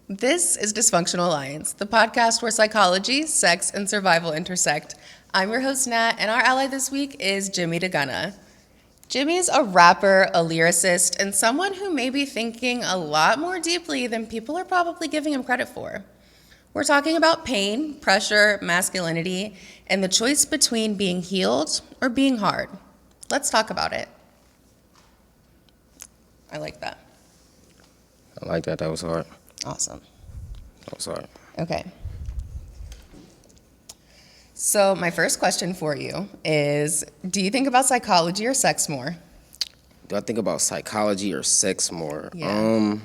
This is Dysfunctional Alliance, the podcast where psychology, sex, and survival intersect. I'm your host, Nat, and our ally this week is JimmyDaGunna. Jimmy's a rapper, a lyricist, and someone who may be thinking a lot more deeply than people are probably giving him credit for. We're talking about pain, pressure, masculinity, and the choice between being healed or being hard. Let's talk about it. I like that. I like that. That was hard. Awesome. That was hard. Okay. So my first question for you is, do you think about psychology or sex more? Do I think about psychology or sex more? Yeah.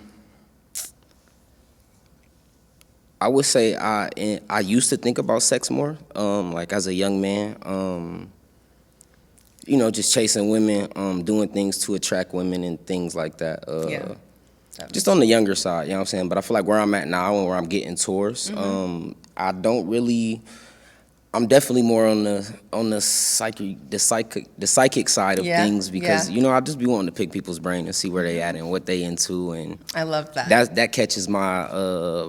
I would say I used to think about sex more, like as a young man. Just chasing women, doing things to attract women and things like that. Yeah. Just on the younger side, you know what I'm saying? But I feel like where I'm at now and where I'm getting towards, I don't really. I'm definitely more on the psychic side of things because I just be wanting to pick people's brain and see where they at and what they into, and I love that. That catches my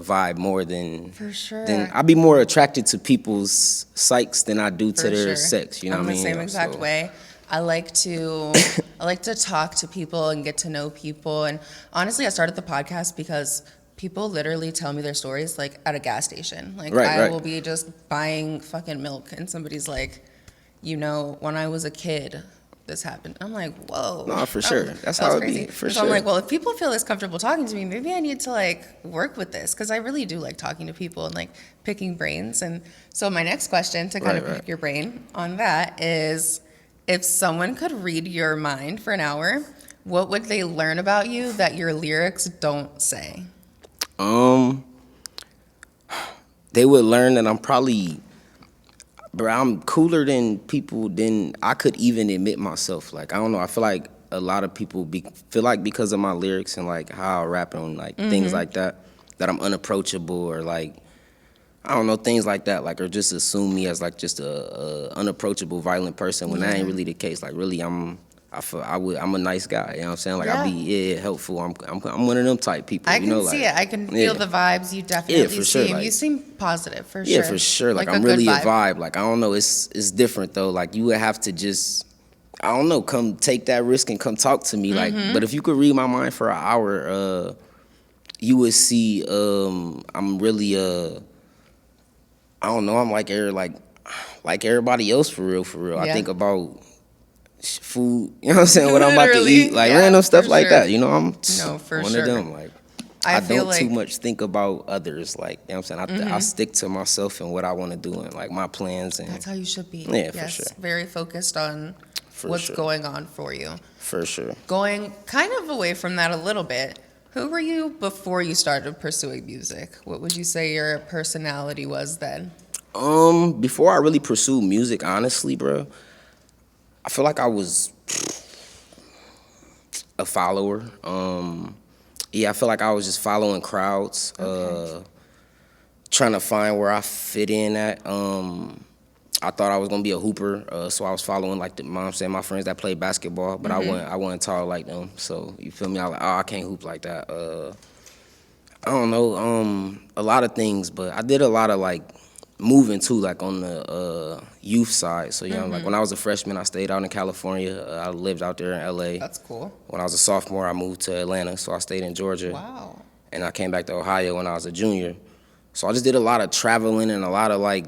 vibe more than For sure. Than I be more attracted to people's psyches than I do to their sex. You know I'm what I mean? the same exact way. I like to talk to people and get to know people. And honestly, I started the podcast because people literally tell me their stories like at a gas station. Like I will be just buying fucking milk and somebody's like, when I was a kid, this happened. I'm like, whoa. No, for sure. That's how it be. For sure. I'm like, well, if people feel this comfortable talking to me, maybe I need to like work with this because I really do like talking to people and like picking brains. And so my next question to kind of pick your brain on that is, if someone could read your mind for an hour, what would they learn about you that your lyrics don't say? They would learn that I'm cooler than people than I could even admit myself. Like, I don't know, I feel like a lot of people feel like because of my lyrics and like how I rap on like things like that I'm unapproachable or like, I don't know, things like that, like, or just assume me as like just a unapproachable violent person when that ain't really the case. Like, really, I'm a nice guy. You know what I'm saying? Like, I be helpful. I'm one of them type people. I can see it. I can feel the vibes. You definitely seem. Like, you seem positive for sure. Yeah, for sure. Like I'm really a vibe. Like, I don't know. It's different though. Like, you would have to just, I don't know, come take that risk and come talk to me. Like, but if you could read my mind for an hour, you would see. I'm really I don't know. I'm like everybody else for real. Yeah. I think about food. You know what I'm saying? What I'm about to eat, like random stuff like that. I'm one of them. Like I don't too much think about others. Like, you know what I'm saying? I stick to myself and what I want to do and like my plans. And that's how you should be. Yeah, for sure. Very focused on what's going on for you. For sure. Going kind of away from that a little bit. Who were you before you started pursuing music? What would you say your personality was then? Before I really pursued music, honestly, bro, I feel like I was a follower. I feel like I was just following crowds, trying to find where I fit in at. I thought I was gonna be a hooper, so I was following like my friends that played basketball, but I wasn't tall like them. So you feel me? I was like, I can't hoop like that. I don't know, a lot of things, but I did a lot of like moving too, like on the youth side. So like when I was a freshman, I stayed out in California. I lived out there in LA. That's cool. When I was a sophomore, I moved to Atlanta, so I stayed in Georgia. Wow. And I came back to Ohio when I was a junior. So I just did a lot of traveling and a lot of like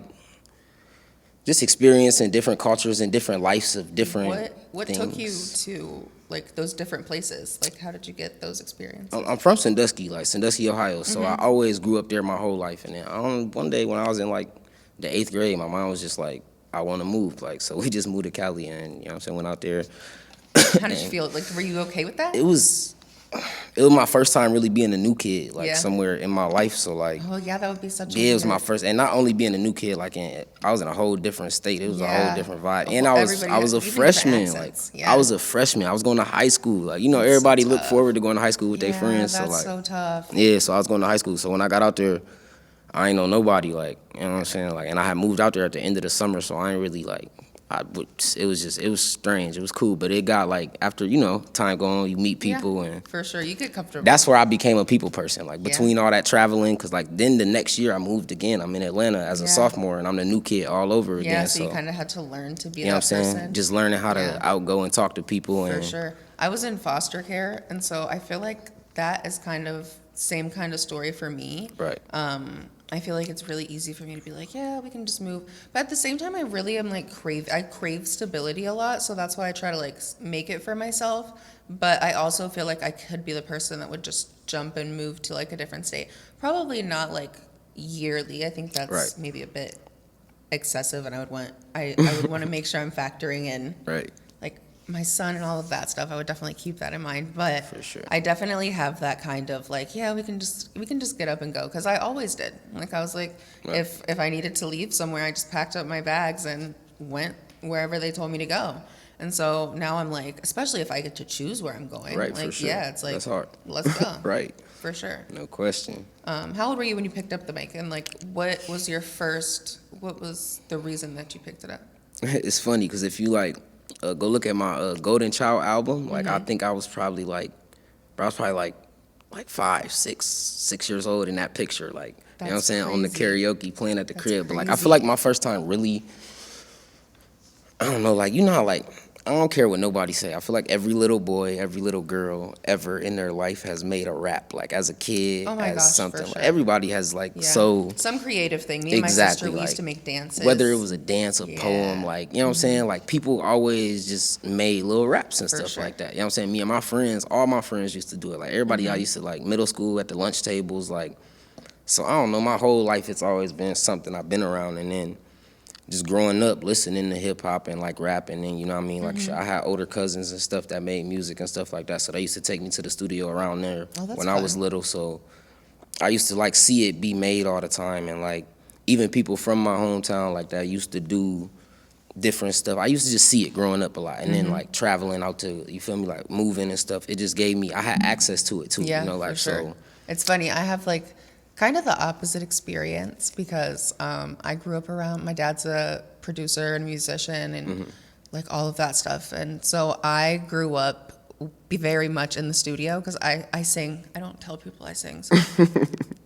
just experiencing different cultures and different lives of different What things. took you to like those different places? Like, how did you get those experiences? I'm from Sandusky, Ohio. So I always grew up there my whole life. And then one day when I was in like the 8th grade, my mom was just like, I want to move. Like, so we just moved to Cali and, you know what I'm saying, went out there. How did you feel? Like, were you okay with that? It was my first time really being a new kid, like somewhere in my life. So like, oh yeah, that would be such a it was my first, and not only being a new kid, like I was in a whole different state. It was a whole different vibe, and I was a freshman. Like I was a freshman. I was going to high school. Like everybody looked forward to going to high school with their friends. That's so like, so tough. Yeah, so I was going to high school. So when I got out there, I ain't know nobody. Like, you know what I'm saying? Like, and I had moved out there at the end of the summer, so I ain't really like. it was strange. It was cool, but it got like after time going on, you meet people and for sure you get comfortable. That's where I became a people person. Like between all that traveling, because like then the next year I moved again. I'm in Atlanta as a sophomore, and I'm the new kid all over again. Yeah, so you kind of had to learn to be that person. You know what I'm saying? Just learning how to outgo and talk to people. For sure. I was in foster care, and so I feel like that is kind of same kind of story for me. Right. I feel like it's really easy for me to be like, yeah, we can just move. But at the same time, I really am like I crave stability a lot. So that's why I try to like make it for myself. But I also feel like I could be the person that would just jump and move to like a different state. Probably not like yearly. I think that's maybe a bit excessive, and I would want to make sure I'm factoring in like my son and all of that stuff. I would definitely keep that in mind. But for sure. I definitely have that kind of like, yeah, we can just get up and go, because I always did. Like I was like, if I needed to leave somewhere, I just packed up my bags and went wherever they told me to go. And so now I'm like, especially if I get to choose where I'm going, like for sure. It's like, that's hard. Let's go. Right. For sure. No question. How old were you when you picked up the mic, and like what was the reason that you picked it up? It's funny because if you like go look at my Golden Child album, like I think I was probably like 5, 6 years old in that picture, like you know what I'm saying, on the karaoke playing at the crib. But like I feel like my first time really, I don't know, like how like I don't care what nobody say. I feel like every little boy, every little girl ever in their life has made a rap, like as a kid, something. For sure. Like, everybody has like some creative thing. Me and my sister, we used to make dances. Whether it was a dance, a poem, like you know what I'm saying. Like people always just made little raps and stuff like that. You know what I'm saying. Me and my friends, all my friends used to do it. Like everybody I used to like middle school at the lunch tables, like. So I don't know. My whole life it's always been something I've been around, and then. Just growing up, listening to hip hop and like rapping, and you know what I mean. Like I had older cousins and stuff that made music and stuff like that, so they used to take me to the studio around there when I was little. So I used to like see it be made all the time, and like even people from my hometown like that used to do different stuff. I used to just see it growing up a lot, and then like traveling out to like moving and stuff. It just gave me I had access to it too. Yeah, you know, like for sure. so. It's funny. I have like. Kind of the opposite experience, because I grew up around, my dad's a producer and musician and like all of that stuff. And so I grew up very much in the studio, because I sing. I don't tell people I sing, so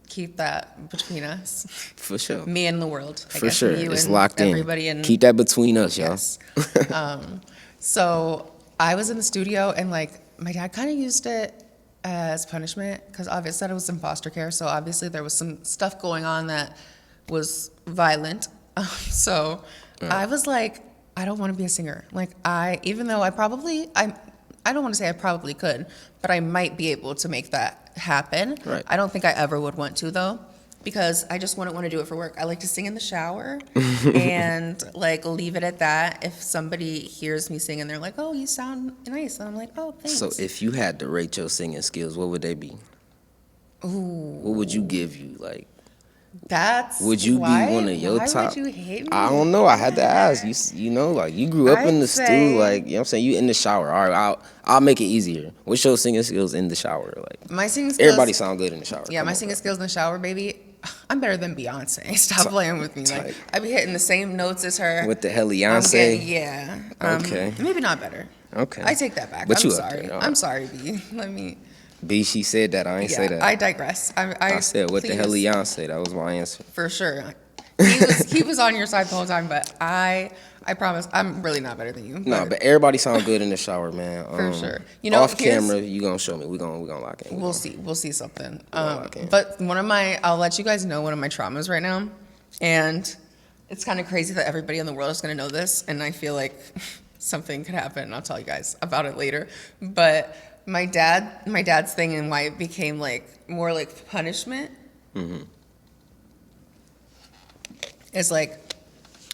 keep that between us. For sure. Me and the world. For sure. It's locked everybody in. Keep that between us, y'all. Yes. So I was in the studio, and like my dad kind of used it as punishment, because obviously I was in foster care, so obviously there was some stuff going on that was violent. So I was like, I don't want to be a singer. Like even though I don't want to say I probably could, but I might be able to make that happen. Right. I don't think I ever would want to though, because I just wouldn't want to do it for work. I like to sing in the shower and like leave it at that. If somebody hears me sing and they're like, oh, you sound nice, and I'm like, oh, thanks. So if you had to rate your singing skills, what would they be? Ooh. What would you give you? Like, would you be one of your top? Why would you hate me? I don't know. I had to ask. You know, like you grew up in the stew, like you know what I'm saying. You in the shower. All right, I'll make it easier. What's your singing skills in the shower? Like my singing skills. Everybody sound good in the shower. Yeah, my singing skills in the shower, baby. I'm better than Beyonce. Stop playing with me. Like I be hitting the same notes as her. With the Beyonce. Yeah. Okay. Maybe not better. Okay. I take that back. But I'm sorry. I'm sorry, B. Let me. B, she said that. I ain't say that. I digress. I said, what the Beyonce? That was my answer. For sure. He was on your side the whole time, but I promise I'm really not better than you. No, but everybody sound good in the shower, man. For sure. You know, off camera, you gonna show me. We gonna lock in. We'll see something. But I'll let you guys know one of my traumas right now, and it's kind of crazy that everybody in the world is gonna know this, and I feel like something could happen, and I'll tell you guys about it later. But my dad's thing, and why it became like more like punishment. Is like,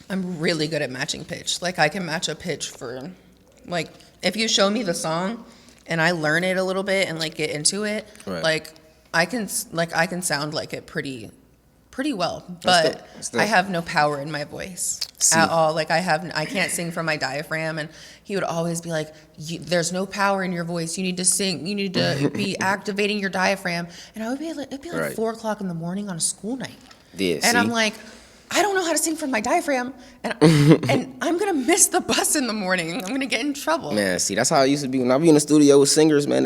I'm really good at matching pitch. Like I can match a pitch for, like, if you show me the song and I learn it a little bit and like get into it, like I can sound like it pretty well. But I have no power in my voice at all. Like I can't sing from my diaphragm, and he would always be like, "There's no power in your voice. You need to sing. You need to be activating your diaphragm." And I would be like, it'd be like 4:00 in the morning on a school night. Yeah, and I'm like, I don't know how to sing from my diaphragm, and I'm gonna miss the bus in the morning. I'm gonna get in trouble. Man, see, that's how it used to be when I be in the studio with singers. Man,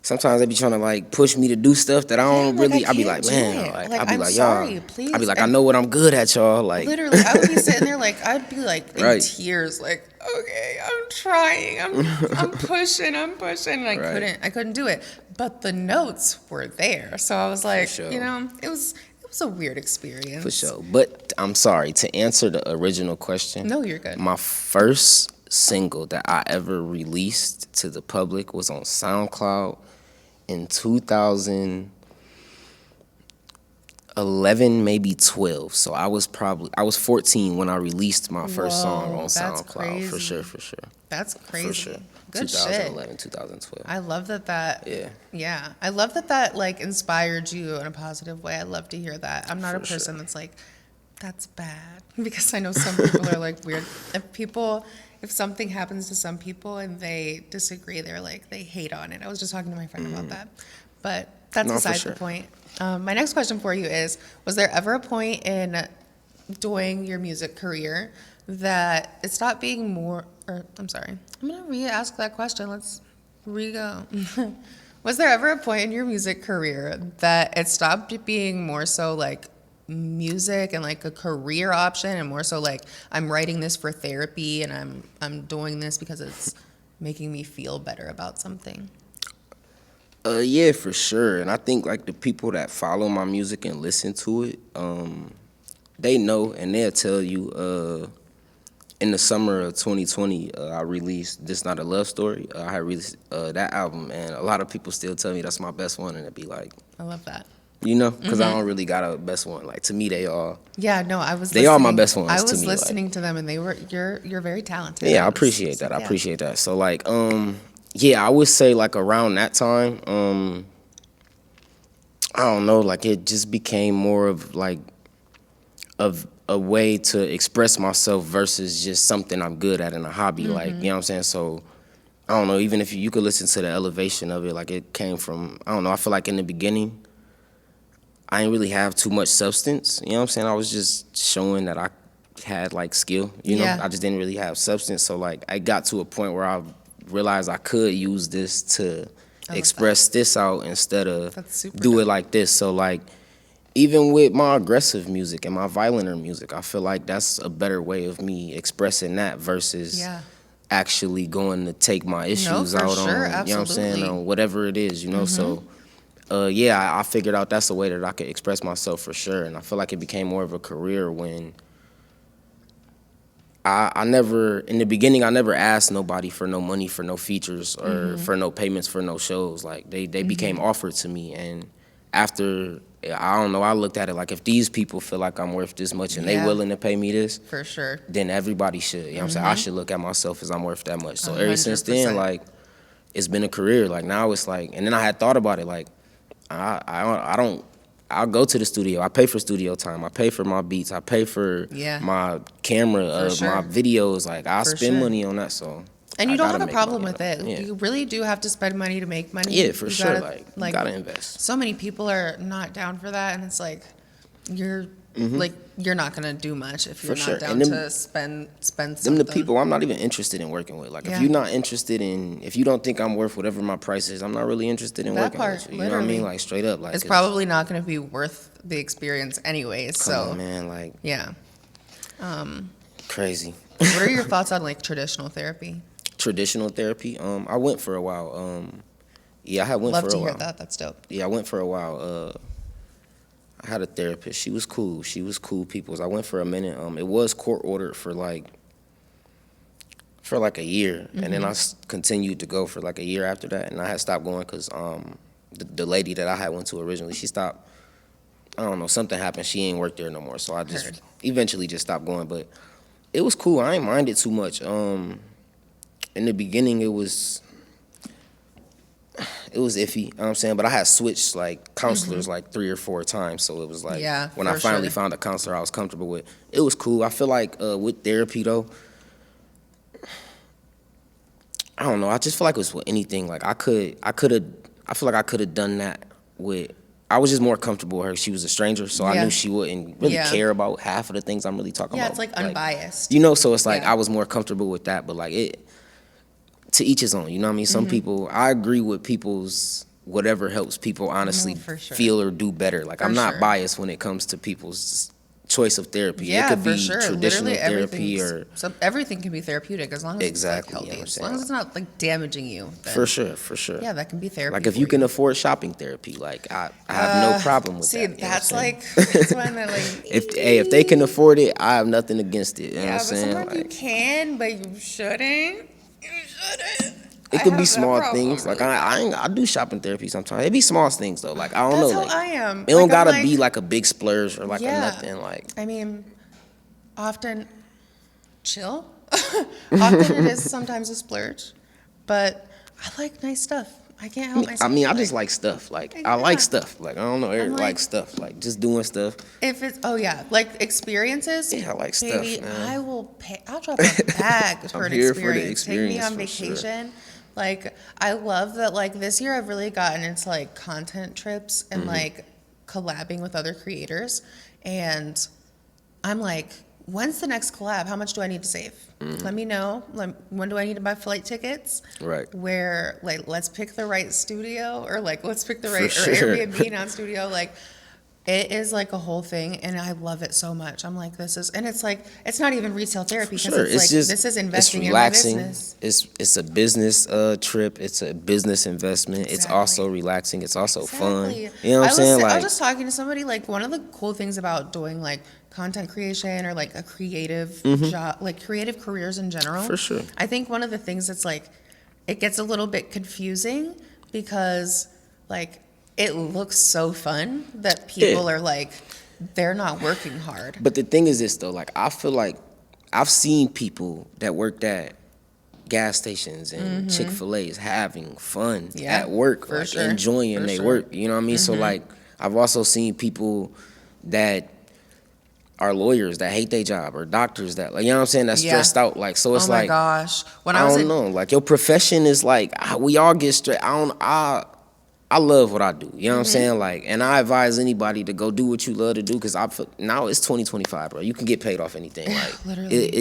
sometimes they be trying to like push me to do stuff that I don't really. I be like, man, like I be I'm like, sorry, y'all. please. I be like, I know what I'm good at, y'all. Like literally, I would be sitting there like I'd be like in Right. tears, like, okay, I'm trying, I'm pushing, and Right. I couldn't do it. But the notes were there, so I was like, sure. it was a weird experience. For sure. But I'm sorry, to answer the original question. No, you're good. My first single that I ever released to the public was on SoundCloud in 2011, maybe 12. So I was 14 when I released my first song on that's SoundCloud. crazy. For sure. That's crazy. For sure. Good 2011, shit. 2012. I love that. Yeah. Yeah. I love that like inspired you in a positive way. I love to hear that. I'm not a person sure. that's like, that's bad. Because I know some people are like weird. If something happens to some people and they disagree, they hate on it. I was just talking to my friend about that. But that's No, for besides sure. the point. My next question for you is, was there ever a point in doing your music career that it stopped being more, or I'm sorry, I'm going to re-ask that question. Let's re-go. Was there ever a point in your music career that it stopped being more so like music and like a career option and more so like I'm writing this for therapy and I'm doing this because it's making me feel better about something? Yeah, for sure. And I think like the people that follow my music and listen to it, they know and they'll tell you. In the summer of 2020, I released "This Not a Love Story." I had released that album, and a lot of people still tell me that's my best one, and it'd be like, I love that. because I don't really got a best one. Like to me, they all. Yeah, no, They are my best ones. I was to me, listening to them, and you're very talented. Yeah, I appreciate that. I appreciate that. So like, yeah, I would say like around that time, I don't know, like it just became more of like of a way to express myself versus just something I'm good at in a hobby. Like, you know what I'm saying? So I don't know, even if you could listen to the elevation of it, like it came from, I don't know, I feel like in the beginning, I didn't really have too much substance. You know what I'm saying? I was just showing that I had like skill, you know? Yeah. I just didn't really have substance. So like I got to a point where I realized I could use this to express this out instead of That's super do it dope. like this. So like even with my aggressive music and my violenter music, I feel like that's a better way of me expressing that versus Yeah. actually going to take my issues for out sure, on, you know what I'm saying, absolutely. on whatever it is, you know. So, yeah, I figured out that's a way that I could express myself for sure. And I feel like it became more of a career when I never, in the beginning, I never asked nobody for no money, for no features, or for no payments, for no shows. Like, they became offered to me. And after, I don't know, I looked at it like, if these people feel like I'm worth this much and they Yeah. willing to pay me this, For sure. then everybody should. You know what I'm saying? I should look at myself as I'm worth that much. So ever since then, 100%. like, it's been a career. Like, now it's like, and then I had thought about it, like, I'll go to the studio. I pay for studio time. I pay for my beats. I pay for Yeah. my camera, sure. my videos. Like, I For spend sure. money on that, so. And you I don't gotta have a make problem money with on it. Yeah. You really do have to spend money to make money. Yeah, for You sure. gotta, Like, you gotta invest. So many people are not down for that, and it's like you're like you're not gonna do much if you're For not sure. down And them- to spend Them something. the people I'm not even interested in working with. Like, Yeah. if you're not interested in, if you don't think I'm worth whatever my price is, I'm not really interested in That working part, with you. You know what I literally. mean? Like, straight up. Like, It's 'cause- probably not gonna be worth the experience anyways. Come So on, man. Like, yeah. crazy. What are your thoughts on like traditional therapy? Traditional therapy. I went for a while. Yeah, I had went Love for to a hear while. that. That's dope. Yeah, I went for a while. I had a therapist. She was cool. She was cool people. I went for a minute. It was court ordered for like a year, and then I continued to go for like a year after that, and I had stopped going because the lady that I had went to originally, she stopped. I don't know, something happened. She ain't work there no more, so I just Heard. eventually just stopped going. But it was cool. I ain't mind it too much. In the beginning, it was iffy, you know what I'm saying? But I had switched like counselors like 3 or 4 times, so it was like Yeah, when I for finally sure. found a counselor I was comfortable with, it was cool. I feel like with therapy though, I don't know, I just feel like it was with anything. Like I feel like I could have done that with, I was just more comfortable with her. She was a stranger, so I Yeah. knew she wouldn't really Yeah. care about half of the things I'm really talking Yeah, about. it's like unbiased. You know, so it's like Yeah. I was more comfortable with that. But like it, to each his own. You know what I mean? Some people, I agree with people's whatever helps people honestly No, for sure. feel or do better. Like For I'm not sure. biased when it comes to people's choice of therapy. Yeah, it could for be sure. traditional Literally therapy everything's or so everything can be therapeutic as long as exactly. it's like You know healthy. what I'm As saying? long as it's not like damaging you. Then, For sure, for sure. Yeah, that can be therapy. Like if for you can afford shopping therapy, like I have no problem with See, that. You know what I'm that's saying? like that's one that like if they can afford it, I have nothing against it. You know yeah, what I'm but saying? sometimes you Like, can, but you shouldn't. You shouldn't. it I could be have that small problem things. Like really I do shopping therapy sometimes. It be small things though. Like I don't That's know. how Like I am. it don't Like, I'm gotta like, be like a big splurge or like a yeah. nothing. Like I mean, often chill. Often it is sometimes a splurge, but I like nice stuff. I can't help myself. I just like stuff. Like I Yeah. like stuff. Like I don't know. Eric I'm like like- stuff. Like just doing stuff. If it's like experiences. Yeah, I like stuff, baby, man. I will pay. I'll drop a bag for I'm an here for the experience. Take me experience, on for sure. vacation. Like I love that. Like this year, I've really gotten into like content trips and like collabing with other creators, and I'm like, when's the next collab? How much do I need to save? Let me know. When do I need to buy flight tickets? Right. Where like let's pick the right studio or like let's pick the right For or sure. Airbnb non studio. Like it is like a whole thing, and I love it so much. I'm like, this is, and it's like it's not even retail therapy because Sure, it's like just this is it's investing in my relaxing. business. It's a business trip. It's a business investment. It's Exactly. also relaxing. It's also fun. Exactly. You know what I'm saying? I Like was just talking to somebody, like one of the cool things about doing like content creation or like a creative job, like creative careers in general. For sure. I think one of the things that's like, it gets a little bit confusing because like it looks so fun that people are like, they're not working hard. But the thing is this though, like I feel like I've seen people that worked at gas stations and Chick-fil-A's having fun Yeah, at work, for like sure, enjoying for their sure. work. You know what I mean? So like I've also seen people that are lawyers that hate their job or doctors that like you know what I'm saying, that's Yeah. stressed out. Like so it's Oh my like gosh. When I I was don't in, know. Like your profession is like we all get stressed. I love what I do. You know what I'm saying? Like, and I advise anybody to go do what you love to do because now it's 2025, bro. You can get paid off anything. Like, Literally. it's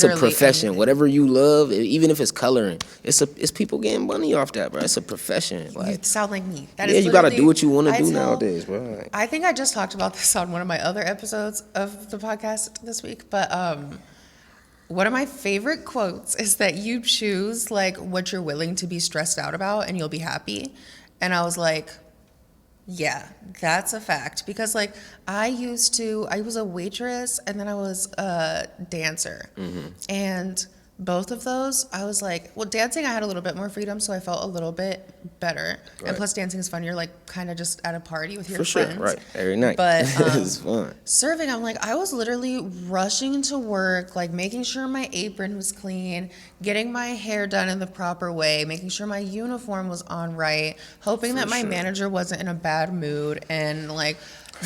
a Literally profession. anything. Whatever you love, even if it's coloring, it's people getting money off that, bro. It's a profession. you Like, sound like me. That yeah, is you gotta literally- do what you want to I do tell- nowadays, bro. Like, I think I just talked about this on one of my other episodes of the podcast this week, but one of my favorite quotes is that you choose like what you're willing to be stressed out about and you'll be happy. And I was like, yeah, that's a fact because like I was a waitress and then I was a dancer. And both of those, I was like, well, dancing, I had a little bit more freedom, so I felt a little bit better. And Right. plus, dancing is fun. You're like kind of just at a party with your for sure, friends. right? Every night, But, it's fun. Serving, I'm like, I was literally rushing to work, like making sure my apron was clean, getting my hair done in the proper way, making sure my uniform was on right, hoping that my sure. manager wasn't in a bad mood, and like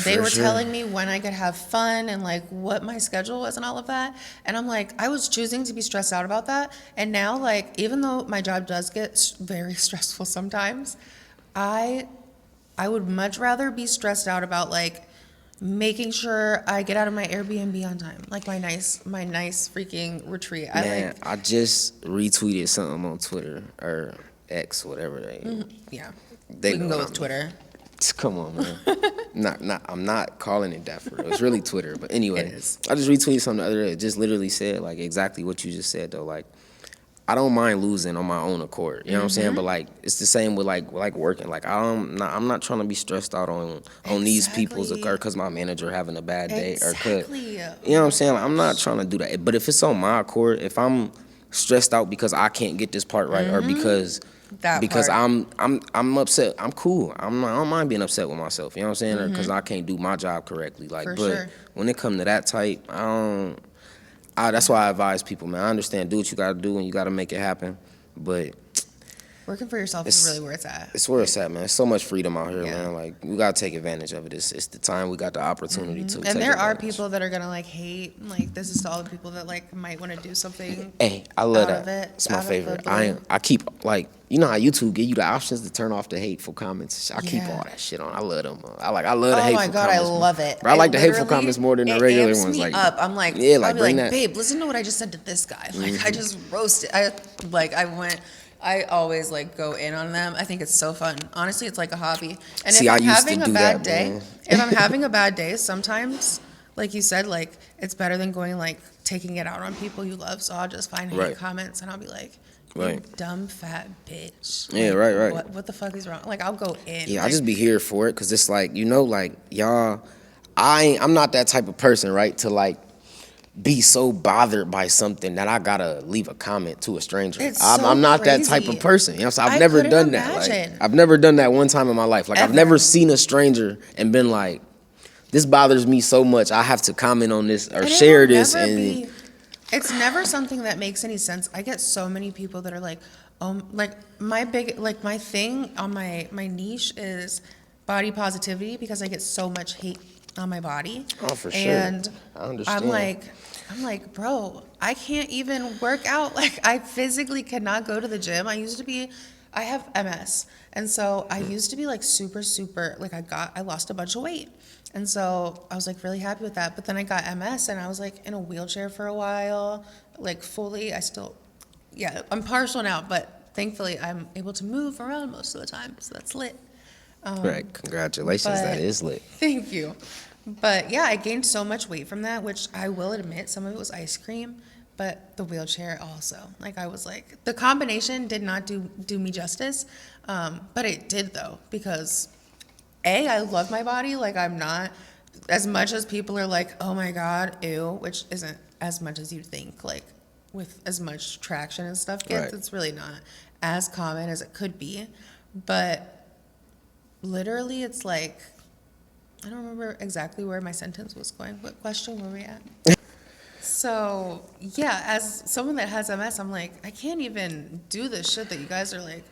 they For were sure. telling me when I could have fun and like what my schedule was and all of that. And I'm like, I was choosing to be stressed out about that. And now, like, even though my job does get very stressful sometimes, I would much rather be stressed out about like making sure I get out of my Airbnb on time, like my nice freaking retreat. Man, I just retweeted something on Twitter or X, whatever they. Yeah, They we can know go what with I mean. Twitter. Come on, man. I'm not calling it that for real. It's really Twitter. But anyway, It is. I just retweeted something the other day. It just literally said like exactly what you just said though. Like I don't mind losing on my own accord. You know what I'm saying? But like it's the same with like working. Like I'm not trying to be stressed out on these people's Exactly. or because my manager having a bad day or Exactly. you know what I'm saying? Like, I'm not trying to do that. But if it's on my accord, if I'm stressed out because I can't get this part right or because That because part. I'm upset. I'm cool. I don't mind being upset with myself. You know what I'm saying? Or because I can't do my job correctly. Like, For but sure. when it come to that type, that's why I advise people, man. I understand, do what you gotta do and you gotta make it happen. But Working for yourself is really where it's at. It's where it's at, man. There's so much freedom out here, Yeah. man. Like, we gotta take advantage of it. It's the time we got the opportunity to. And there are people that are gonna like hate. Like, this is to all the people that like might want to do something. Hey, I love out of that. it, It's my out of favorite. the I keep like, you know how YouTube give you the options to turn off the hateful comments. I keep Yeah. all that shit on. I love them. I love the Oh hateful my god, comments. I love it. But I like the hateful Literally, comments more than the it regular amps ones. me Like, up. I'm like, yeah, like I'll be bring like, that. babe, listen to what I just said to this guy. Like, I just roasted. I always like go in on them. I think it's so fun. Honestly, it's like a hobby. And See, if I I'm used to having a do bad that, day, man. if I'm having a bad day, sometimes, like you said, like it's better than going like taking it out on people you love. So I'll just find hate Right. comments and I'll be like, you Right. dumb fat bitch. Yeah, Like, right. What the fuck is wrong? Like I'll go in. Yeah, I like, just be here for it because it's like, you know, like y'all, I'm not that type of person, right? To like be so bothered by something that I gotta leave a comment to a stranger. It's I'm so not that type crazy. of person. You know, so I've I never couldn't done that. Like, imagine. I've never done that one time in my life. Like I've Ever. never seen a stranger and been like, this bothers me so much. I have to comment on this or And it share will this. never And be- it's never something that makes any sense. I get so many people that are like, like my thing on my niche is body positivity because I get so much hate on my body. Oh, for sure. And I understand. I'm like, bro, I can't even work out. Like I physically cannot go to the gym. I have MS. And so I used to be like super, like I lost a bunch of weight. And so I was like really happy with that. But then I got MS and I was like in a wheelchair for a while, like fully. I'm partial now, but thankfully I'm able to move around most of the time. So that's lit. right, congratulations, that but- is lit. Thank you. But yeah, I gained so much weight from that, which I will admit some of it was ice cream, but the wheelchair also. Like I was like, the combination did not do me justice, but it did though, because I love my body. Like I'm not, as much as people are like, oh my God, ew, which isn't as much as you'd think, like with as much traction and stuff gets, Right. it's really not as common as it could be. But literally it's like, I don't remember exactly where my sentence was going. What question were we at? So, yeah, as someone that has MS, I'm like, I can't even do this shit that you guys are like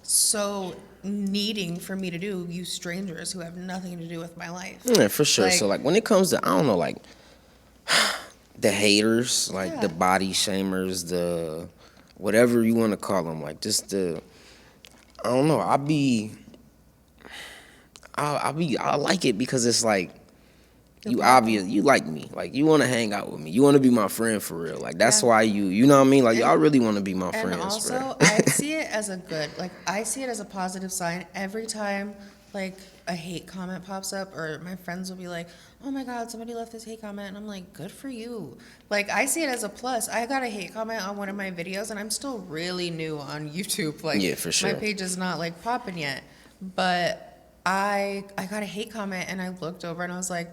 so needing for me to do, you strangers who have nothing to do with my life. Yeah, for sure. Like- So like when it comes to, I don't know, like the haters, like Yeah. the body shamers, the whatever you want to call them, like just I don't know. I like it because it's like you like me, like you want to hang out with me, you want to be my friend for real. Like that's Yeah. why you know what I mean. Like y'all And- really want to be my And friends, also, bro. I see it as a good, like, I see it as a positive sign every time, like, a hate comment pops up, or my friends will be like, oh my God, somebody left this hate comment, and I'm like, good for you. Like, I see it as a plus. I got a hate comment on one of my videos, and I'm still really new on YouTube. Like, Yeah, for sure. my page is not, like, popping yet. But I got a hate comment, and I looked over, and I was like,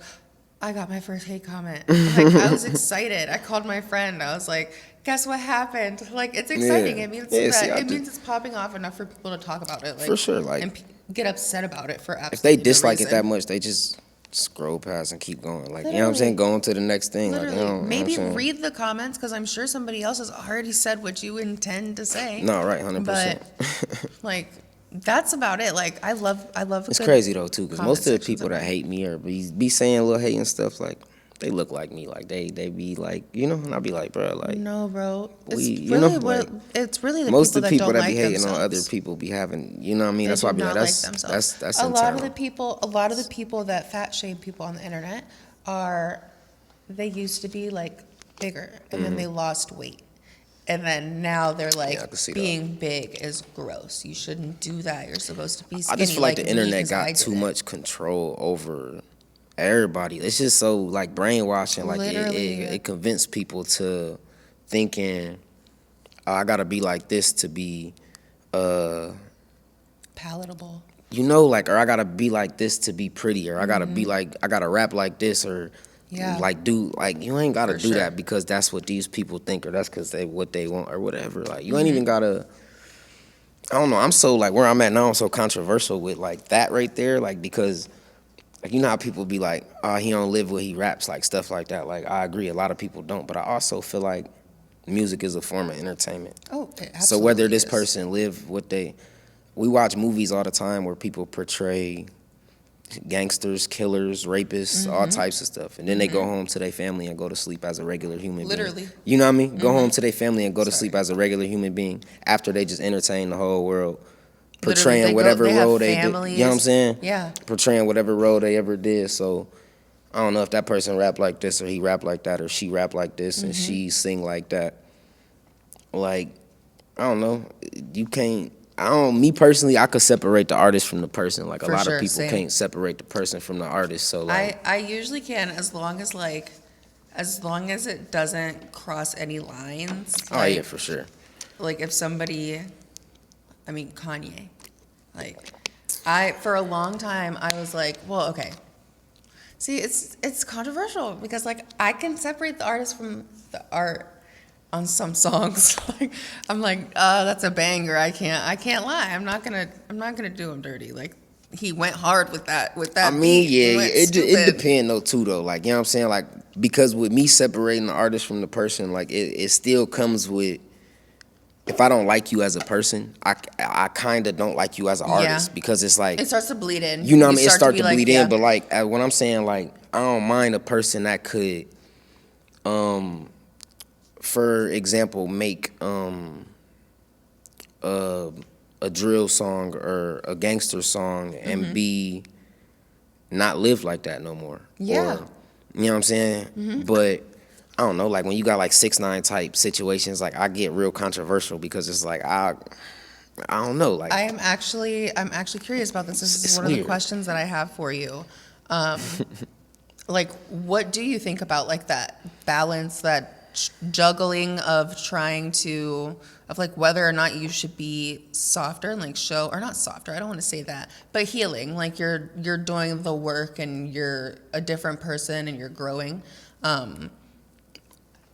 I got my first hate comment. Like, I was excited. I called my friend. I was like, guess what happened? Like, it's exciting. Yeah. It means Yeah, see, I it do- means it's popping off enough for people to talk about it. Like, For sure, like- and get upset about it for If absolutely they no dislike it reason. that much, they just scroll past and keep going. Like, you know what I'm saying? Go on to the next thing. Like, you Literally, know what I'm maybe saying? read the comments because I'm sure somebody else has already said what you intend to say. No, right, 100%. But like, that's about it. Like, I love. It's good crazy though too, because comment most of the sections people that about it. hate me or be saying little hate and stuff, like they look like me, like they be like, you know, and I be like, bro, like No, bro. It's you really know, what like, it's really the most people of the that people don't that like be hating themselves. on other people be having, you know what I mean? They That's why I do be like, not that's themselves. that's a lot internal. of the people that fat shame people on the internet they used to be like bigger and then they lost weight. And then now they're like, Mm-hmm. I can see that. being big is gross. You shouldn't do that. You're supposed to be I skinny. just feel like the me, internet 'cause I got too did it. much control over everybody. It's just so like brainwashing. Like Literally. it convinced people to thinking, oh, I gotta be like this to be, Palatable. you know, like, or I gotta be like this to be pretty, or I gotta be like, I gotta rap like this, or Yeah. like do like you ain't gotta For do sure. that because that's what these people think, or that's because what they want or whatever. Like you ain't even gotta. I don't know. I'm so like where I'm at now. I'm so controversial with like that right there, like because like you know how people be like, oh, he don't live where he raps, like stuff like that. Like I agree, a lot of people don't, but I also feel like music is a form of entertainment. Oh, it absolutely So whether this is. person we watch movies all the time where people portray gangsters, killers, rapists, all types of stuff. And then they go home to their family and go to sleep as a regular human Literally. being. You know what I mean? Go home to their family and go to sleep as a regular human being after they just entertain the whole world. Portraying whatever role they did. You know what I'm saying? Yeah. Portraying whatever role they ever did. So I don't know if that person rap like this or he rap like that or she rap like this and she sing like that. Like, I don't know. You can't. Me personally, I could separate the artist from the person. Like, a lot of people can't separate the person from the artist. So, like, I usually can, as long as it doesn't cross any lines. Oh, yeah, for sure. Like, if somebody, I mean, Kanye. Like, for a long time, I was like, well, okay. See, it's controversial because, like, I can separate the artist from the art on some songs. Like, I'm like, that's a banger. I can't lie. I'm not gonna do him dirty. Like, he went hard with that. I mean, yeah, it depends though too though. Like, you know what I'm saying? Like, because with me separating the artist from the person, like it still comes with, if I don't like you as a person, I kind of don't like you as an artist because it's like it starts to bleed in. You know what I mean? It starts to bleed in. But like what I'm saying, like, I don't mind a person that could, for example, make a drill song or a gangster song and be not live like that no more. Yeah. Or, you know what I'm saying? But I don't know, like when you got like 6ix9ine type situations, like I get real controversial because it's like I don't know. Like I'm actually curious about this. This is one of the questions that I have for you. Like, what do you think about like that balance, that juggling of trying to, of like whether or not you should be softer and like show, or not softer, I don't want to say that, but healing, like you're doing the work and you're a different person and you're growing.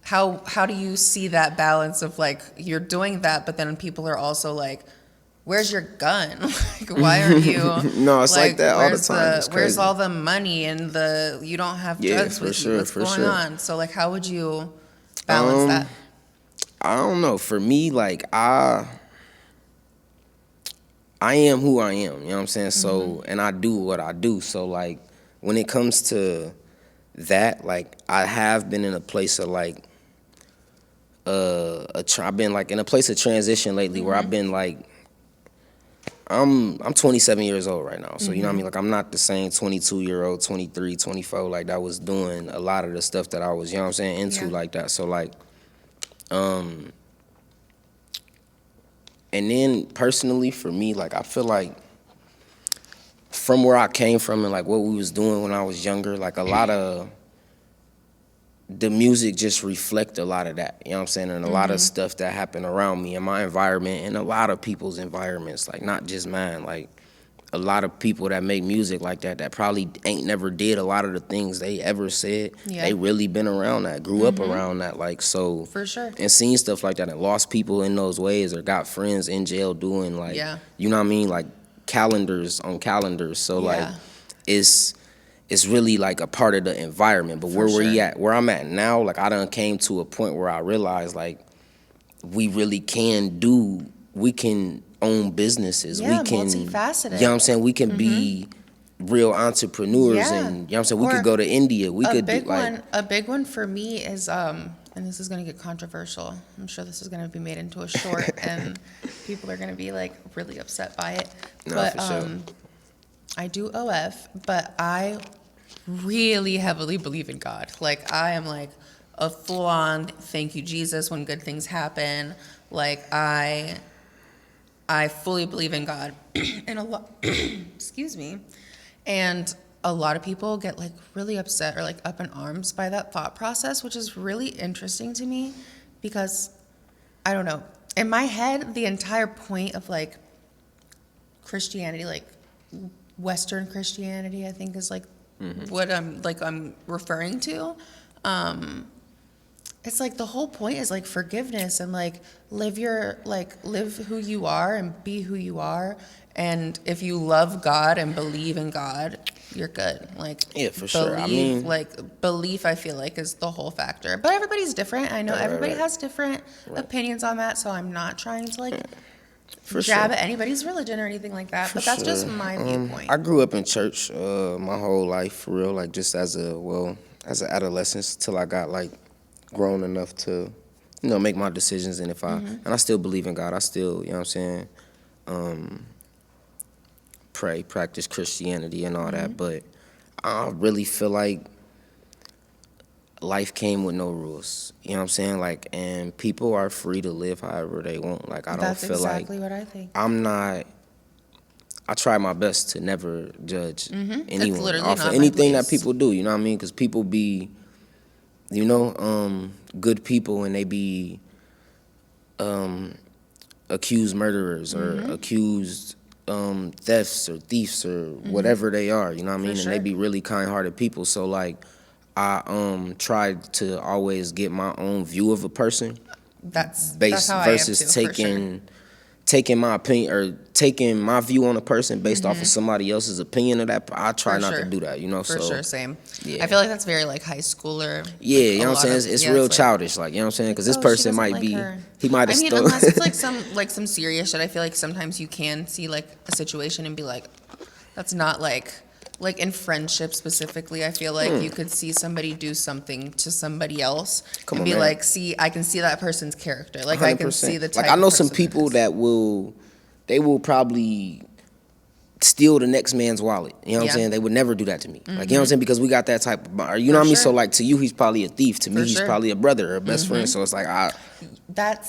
How do you see that balance of like you're doing that, but then people are also like, where's your gun? Like, why are you? No, it's like that all the time. Where's all the money and you don't have drugs with you? What's going on? So like, how would you balance that? I don't know. For me, like I am who I am. You know what I'm saying? So, and I do what I do. So like, when it comes to that, like I have been in a place of like, I've been like in a place of transition lately where I've been like, I'm 27 years old right now. So, you know what I mean? Like, I'm not the same 22-year-old, 23, 24, like, that was doing a lot of the stuff that I was, you know what I'm saying, into like that. So, like, and then personally for me, like, I feel like from where I came from and, like, what we was doing when I was younger, like, a lot of the music just reflect a lot of that, you know what I'm saying, and a lot of stuff that happened around me in my environment and a lot of people's environments, like not just mine, like a lot of people that make music like that probably ain't never did a lot of the things they ever said. They really been around that, grew up around that, like, so. For sure. And seen stuff like that and lost people in those ways or got friends in jail doing like, you know what I mean, like calendars on calendars. So like, it's really like a part of the environment. But where I'm at now, like I done came to a point where I realized like we really can own businesses. We can, multifaceted. You know what I'm saying? We can be real entrepreneurs and, you know what I'm saying? We could go to India. We could do like. A big one for me is, and this is going to get controversial. I'm sure this is going to be made into a short and people are going to be like really upset by it. No, but for sure. I do OF, but I really heavily believe in God. Like I am like a full-on thank you Jesus when good things happen. Like I fully believe in God. And a lot excuse me. And a lot of people get like really upset or like up in arms by that thought process, which is really interesting to me because I don't know. In my head, the entire point of like Christianity, like Western Christianity, I think is like what I'm referring to. It's like the whole point is like forgiveness and like live who you are and be who you are. And if you love God and believe in God, you're good. Like, Yeah, for sure. I mean, belief, I feel like, is the whole factor. But everybody's different. I know everybody has different opinions on that, so I'm not trying to, like, jab at anybody's religion or anything like that. But that's just my viewpoint. I grew up in church my whole life, for real, like, just as an adolescent till I got, like, grown enough to, make my decisions. And and I still believe in God. I still, you know what I'm saying, pray, practice Christianity and all that, but I really feel like life came with no rules. You know what I'm saying? Like, and people are free to live however they want. Like, I don't feel like what I think. I try my best to never judge anyone off of not anything that people do. You know what I mean? Because people be, good people, and they be accused murderers or accused thefts or thieves or whatever they are, you know what I mean? And they be really kind-hearted people. So, like, I try to always get my own view of a person. That's how versus I am too, taking my opinion or taking my view on a person based off of somebody else's opinion of that. I try not to do that, For sure, same. Yeah. I feel like that's very, like, high schooler. Yeah, you know what I'm saying? It's real childish, like, you know what I'm saying? Because this person might be, he might have stolen. Unless it's, like, some serious shit, I feel like sometimes you can see, like, a situation and be like, that's not, like in friendship specifically, I feel like you could see somebody do something to somebody else and be like, see, I can see that person's character. Like, 100%. I can see the type. Like, I know some people that will probably steal the next man's wallet. You know what I'm saying? They would never do that to me. Like, you know what I'm saying? Because we got that type of bond. You know what I mean? So, like, to you, he's probably a thief. To me, he's probably a brother or a best friend. So it's like,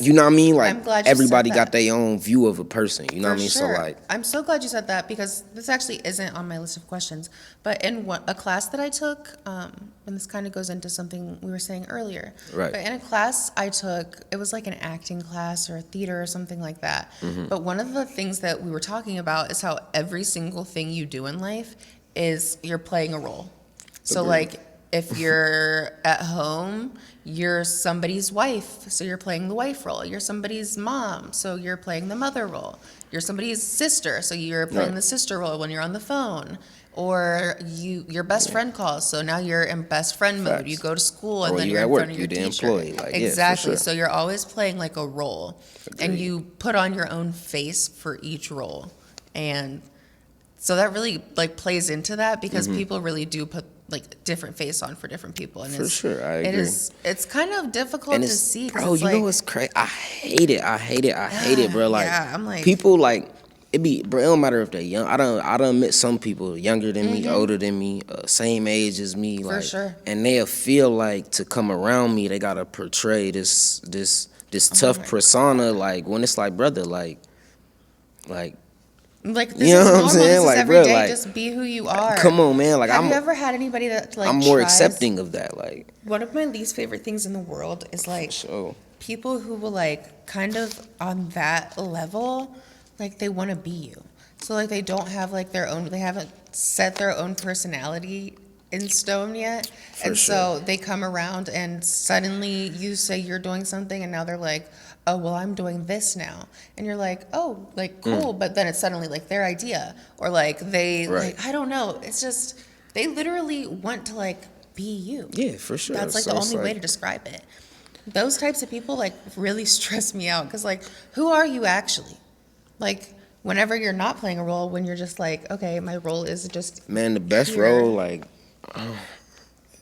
you know what I mean? Like, everybody got their own view of a person. You know what I mean? So, like, I'm so glad you said that, because this actually isn't on my list of questions. But in a class that I took, and this kind of goes into something we were saying earlier. Right. But in a class I took, it was like an acting class or a theater or something like that. But one of the things that we were talking about is how every single thing you do in life is you're playing a role. So, like, if you're at home, you're somebody's wife, so you're playing the wife role. You're somebody's mom, so you're playing the mother role. You're somebody's sister, so you're playing the sister role when you're on the phone. Or your best friend calls, so now you're in best friend mode. You go to school, and then you're in front of your teacher. Employee. Like, exactly. Yeah, for sure. So you're always playing, like, a role. Agreed. And you put on your own face for each role. And so that really, like, plays into that, because people really do put, like, different face on for different people. And for sure, I agree. It's kind of difficult to see. Bro, you know what's crazy? I hate it, bro. Like, I'm like, people, like, bro, it don't matter if they're young. I done met some people younger than me, older than me, same age as me. For like, sure. And they'll feel like to come around me, they gotta portray this tough persona. Like, when it's like, brother, like, this you know is what I'm normal. saying? This is like, every bro, day. like, Just be who you are. Come on, man. Like, Have you ever had anybody that, like, I'm more accepting of that. Like, one of my least favorite things in the world is, like, people who will, like, kind of on that level, like, they want to be you. So, like, they don't have, like, they haven't set their own personality in stone yet. So they come around and suddenly you say you're doing something, and now they're like, oh, well, I'm doing this now. And you're like, oh, like, cool. But then it's suddenly, like, their idea. Or, like, like, I don't know. It's just, they literally want to, like, be you. Yeah, for sure. That's, like, the only way to describe it. Those types of people, like, really stress me out. Because, like, who are you actually? Like, whenever you're not playing a role, when you're just like, okay, my role is just the best role, like,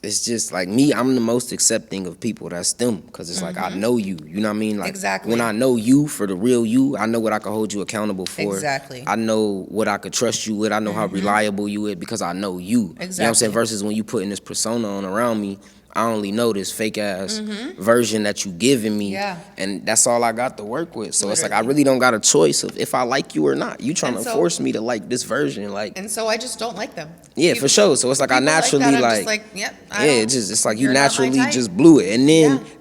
it's just like me. I'm the most accepting of people. That's them, because it's like, I know you. You know what I mean? Like, exactly. When I know you for the real you, I know what I can hold you accountable for. Exactly. I know what I could trust you with. I know how reliable you is, because I know you. Exactly. You know what I'm saying? Versus when you putting this persona on around me, I only know this fake ass version that you giving me, and that's all I got to work with. So it's like, I really don't got a choice of if I like you or not. You trying to force me to like this version, like. And so I just don't like them. Yeah, for sure. So it's like, I naturally like yep. It's like you naturally just blew it, and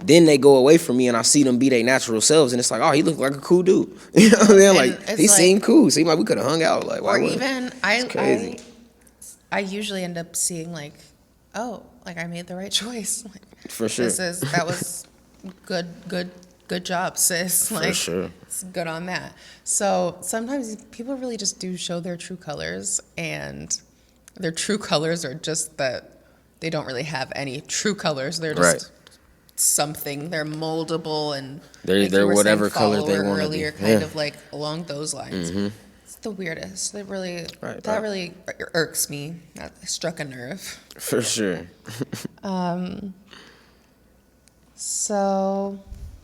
then they go away from me, and I see them be their natural selves, and it's like, oh, he looked like a cool dude. You know what I mean? Like, he seemed cool. Seemed like we could have hung out. Like, or even it's crazy. I usually end up seeing, like, oh, like, I made the right choice. Like, for sure. That was good job, sis. Like, for sure. It's good on that. So sometimes people really just do show their true colors, and their true colors are just that they don't really have any true colors. They're just Right. something. They're moldable and They're like you were whatever saying, color they follower want to be. earlier, kind of like along those lines. It's the weirdest. It really Right, that right. really irks me. That struck a nerve. For sure. So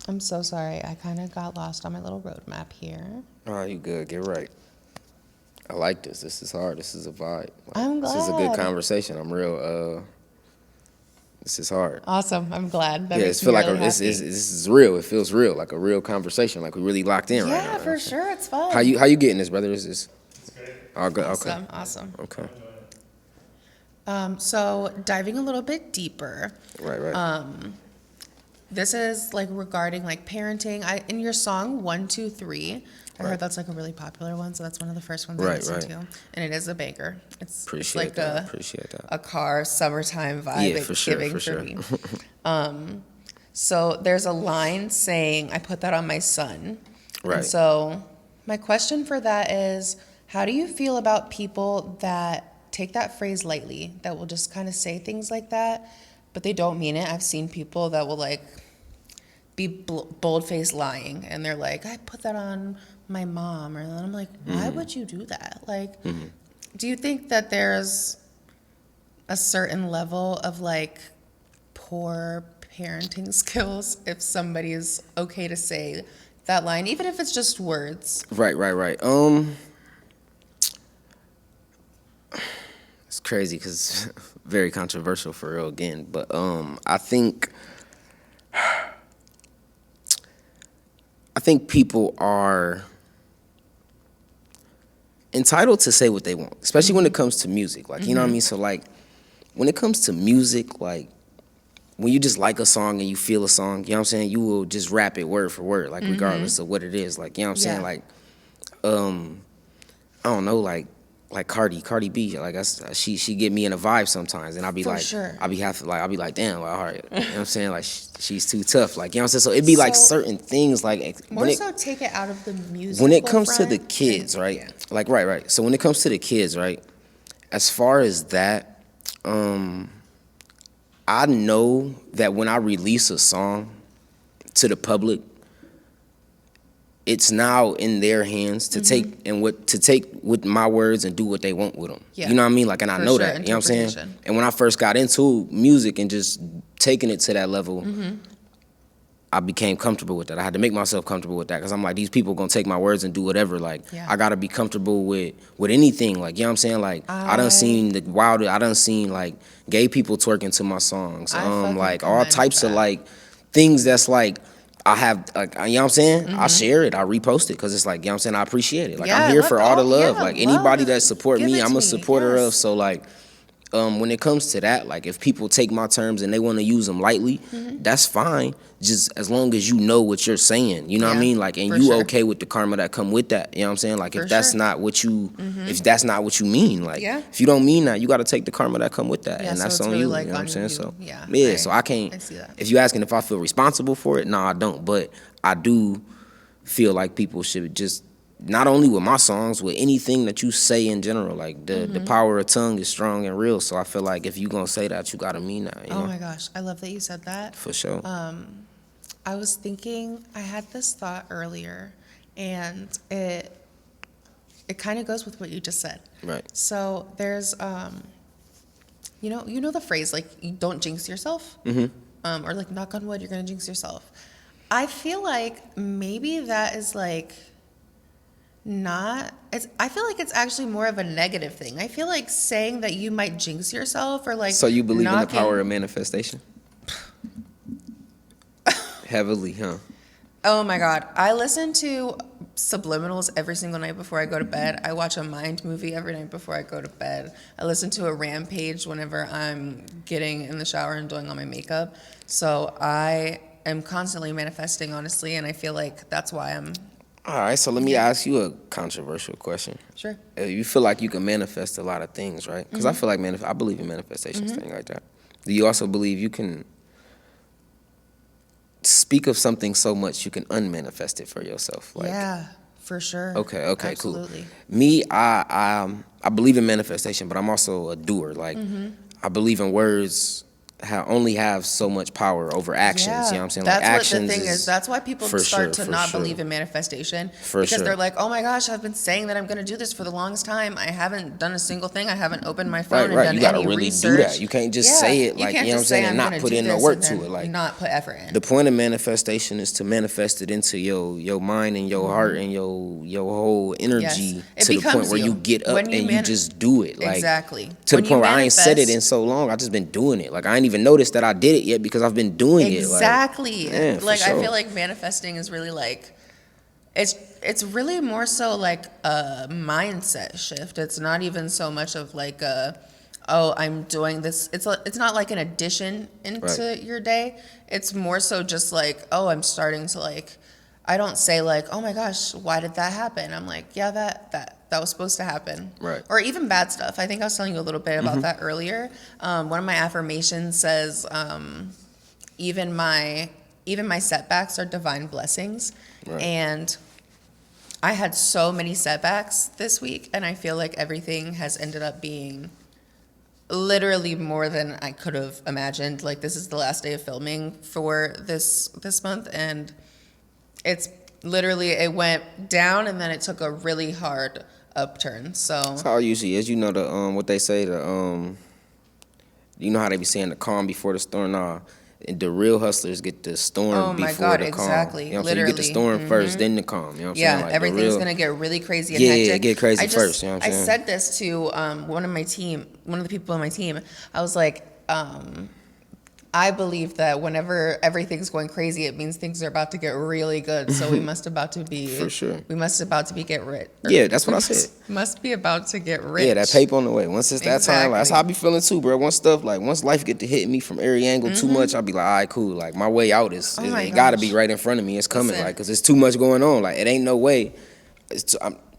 I'm so sorry. I kind of got lost on my little roadmap here. Oh, you good. Get right. I like this. This is hard. This is a vibe. Like, I'm This is a good glad. conversation. I'm real. This is hard. Awesome. I'm glad. That Yeah, makes it feel me like really this happy. is real. It feels real, like a real conversation, like we really locked in right now. Yeah, for sure. It's fun. How you getting this, brother? Is this all good? Awesome. Awesome. Okay. So diving a little bit deeper, Right. this is like regarding like parenting. In your song 1, 2, 3, I heard that's like a really popular one. So that's one of the first ones I Right, listened right. to, and it is a banger. It's Appreciate like that. Appreciate that. a car summertime vibe. Yeah, it's for sure, giving for sure. me. So there's a line saying, "I put that on my son." Right. And so my question for that is, how do you feel about people that take that phrase lightly, that will just kind of say things like that, but they don't mean it? I've seen people that will like be bold-faced lying, and they're like, "I put that on my mom," and I'm like, why would you do that? Like, do you think that there's a certain level of like poor parenting skills if somebody is okay to say that line, even if it's just words? Right. It's crazy because it's very controversial for real again, but I think people are entitled to say what they want, especially when it comes to music. Like, you know what I mean? So like, when it comes to music, like, when you just like a song and you feel a song, you know what I'm saying? You will just rap it word for word, like, regardless of what it is. Like, you know what I'm saying? Yeah. Like, I don't know, like Cardi B, like she get me in a vibe sometimes, and I'll be For like, sure. I'll be like, damn, like, all right, you know what I'm saying? Like, she's too tough, like, you know what I'm saying? So it'd be like So, certain things, like, More so take it out of the music. when it comes to the kids, right? Yeah. Like, right. So when it comes to the kids, right? As far as that, I know that when I release a song to the public, it's now in their hands to take with my words and do what they want with them. Yeah. You know what I mean? Like, and I For know sure, that. You know what I'm saying? interpretation. And when I first got into music and just taking it to that level, I became comfortable with that. I had to make myself comfortable with that because I'm like, these people gonna take my words and do whatever. Like, Yeah. I gotta be comfortable with anything. Like, you know what I'm saying? Like, I done seen the wilder. I done seen like gay people twerking to my songs. I fucking Like all commend types of that. like things that's like. I have, like, you know what I'm saying? Mm-hmm. I share it, I repost it, because it's like, you know what I'm saying? I appreciate it. Like, Yeah, I'm here let for all the love. yeah, Like, anybody love, that support give me, it I'm to a me, supporter of. yes. So, like, when it comes to that, like, if people take my terms and they want to use them lightly, that's fine. Just as long as you know what you're saying, you know what I Yeah, mean? Like, and for you sure. okay with the karma that come with that, you know what I'm saying? Like, For if that's sure. not what you, if that's not what you mean, like, Yeah. if you don't mean that, you got to take the karma that come with that, Yeah, and so that's it's on really, you, like, you know what I'm on saying? you. So, Yeah, so I can't, I see that. if you asking if I feel responsible for it, no, I don't, but I do feel like people should just, not only with my songs, with anything that you say in general, like the power of tongue is strong and real. So I feel like if you gonna say that, you gotta mean that. You Oh know? my gosh, I love that you said that. For sure. I was thinking, I had this thought earlier, and it kind of goes with what you just said. Right. So there's, you know the phrase like, you don't jinx yourself, or like knock on wood, you're gonna jinx yourself. I feel like maybe that is like not. I feel like it's actually more of a negative thing. I feel like saying that you might jinx yourself or like. So you believe in the knocking- power of manifestation? Heavily, huh? Oh my God. I listen to subliminals every single night before I go to bed. I watch a Mind movie every night before I go to bed. I listen to a Rampage whenever I'm getting in the shower and doing all my makeup. So I am constantly manifesting, honestly, and I feel like that's why I'm. All right, so let me ask you a controversial question. Sure. You feel like you can manifest a lot of things, right? Because I feel like I believe in manifestations, thing like that. Do you also believe you can speak of something so much you can unmanifest it for yourself? Like, Yeah, For sure. Okay, Absolutely. cool. Me, I believe in manifestation, but I'm also a doer. Like, I believe in words only have so much power over actions. Yeah, You know what I'm saying? that's Like, what the actions thing is. That's why people for start sure, to for not sure. believe in manifestation For because sure. they're like, "Oh my gosh, I've been saying that I'm going to do this for the longest time. I haven't done a single thing. I haven't opened my phone and Right. done You gotta any really research." do that. You can't just Yeah, say it you like, can't you know what I'm just say saying, and I'm not gonna put do in no this work and to then it. Like, not put effort in. the point of manifestation is to manifest it into your mind and your heart and your whole energy It to the point becomes where you get up when and you just do it. Like, exactly to when the you point where I ain't said it in manifest. so long. I just been doing it. Like, I ain't even noticed that I did it yet because I've been doing it. Like, Exactly. yeah, for Like I sure. feel like manifesting is really like it's really more so like a mindset shift. It's not even so much of like a oh, I'm doing this. It's not like an addition into Right. your day. It's more so just like, oh, I'm starting to like I don't say like, "Oh my gosh, why did that happen?" I'm like, "Yeah, that was supposed to happen." Right. Or even bad stuff. I think I was telling you a little bit about that earlier. One of my affirmations says even my setbacks are divine blessings. Right. And I had so many setbacks this week, and I feel like everything has ended up being literally more than I could have imagined. Like this is the last day of filming for this month, and it's literally it went down and then it took a really hard upturn. So That's how it usually is. You know what they say, you know how they be saying the calm before the storm? Nah. And the real hustlers get the storm oh my before God, the calm. exactly. You know what I'm saying? You get the Literally. storm first, then the calm. You know what I'm saying? Yeah, Like everything's gonna get really crazy and Yeah, hectic. get crazy I just, first, you know what I'm I saying? said this to one of the people on my team. I was like, I believe that whenever everything's going crazy, it means things are about to get really good. So we must about to be For sure. We must about to be get rich. Yeah, that's what I said. Must be about to get rich. Yeah, that paper on the way. Once it's that time, like, that's how I Exactly. be feeling too, bro. Once life get to hit me from every angle too much, I'll be like, all right, cool. Like, my way out is, Oh my it gotta be gosh. right in front of me. It's coming, Listen. like, because there's too much going on. Like, it ain't no way.